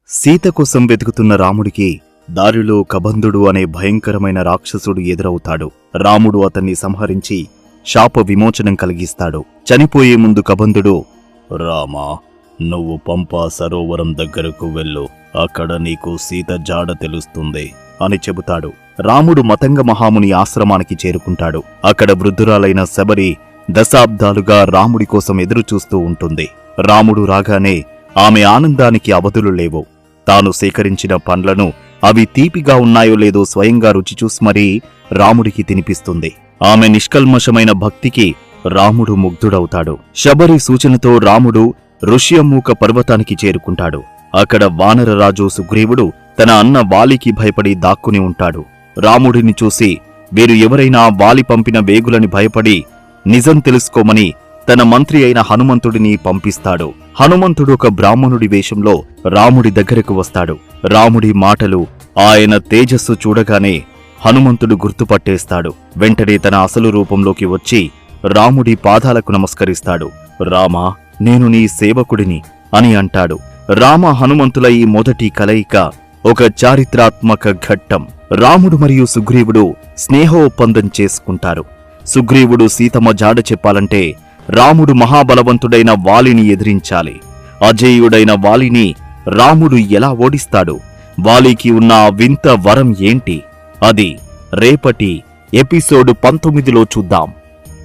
సీత కోసం వెతుకుతున్న రాముడికి దారిలో కబంధుడు అనే భయంకరమైన రాక్షసుడు ఎదురవుతాడు. రాముడు అతన్ని సంహరించి శాప విమోచనం కలిగిస్తాడు. చనిపోయే ముందు కబంధుడు, రామా, నువ్వు పంపా సరోవరం దగ్గరకు వెళ్ళు, అక్కడ నీకు సీత జాడ తెలుస్తుంది అని చెబుతాడు. రాముడు మతంగ మహాముని ఆశ్రమానికి చేరుకుంటాడు. అక్కడ వృద్ధురాలైన శబరి దశాబ్దాలుగా రాముడి కోసం ఎదురుచూస్తూ ఉంటుంది. రాముడు రాగానే ఆమె ఆనందానికి అవధులు లేవు. తాను సేకరించిన పండ్లను అవి తీపిగా ఉన్నాయో లేదో స్వయంగా రుచి చూసి మరీ రాముడికి తినిపిస్తుంది. ఆమె నిష్కల్మషమైన భక్తికి రాముడు ముగ్ధుడవుతాడు. శబరి సూచనతో రాముడు ఋష్యమూక పర్వతానికి చేరుకుంటాడు. అక్కడ వానరరాజు సుగ్రీవుడు తన అన్న వాలికి భయపడి దాక్కుని ఉంటాడు. రాముడిని చూసి వీరు ఎవరైనా వాలి పంపిన వేగులని భయపడి నిజం తెలుసుకోమని తన మంత్రి అయిన హనుమంతుడిని పంపిస్తాడు. హనుమంతుడు ఒక బ్రాహ్మణుడి వేషంలో రాముడి దగ్గరకు వస్తాడు. రాముడి మాటలు, ఆయన తేజస్సు చూడగానే హనుమంతుడు గుర్తుపట్టేస్తాడు. వెంటనే తన అసలు రూపంలోకి వచ్చి రాముడి పాదాలకు నమస్కరిస్తాడు. రామా, నేను నీ సేవకుడిని అని అంటాడు. రామ హనుమంతుల ఈ మొదటి కలయిక ఒక చారిత్రాత్మక ఘట్టం. రాముడు మరియు సుగ్రీవుడు స్నేహ ఒప్పందం చేసుకుంటారు. సుగ్రీవుడు సీతమ్మ జాడ చెప్పాలంటే రాముడు మహాబలవంతుడైన వాలిని ఎదిరించాలి. అజేయుడైన వాలిని రాముడు ఎలా ఓడిస్తాడు? వాలికి ఉన్న వింత వరం ఏంటి? అది రేపటి ఎపిసోడ్ 19లో చూద్దాం.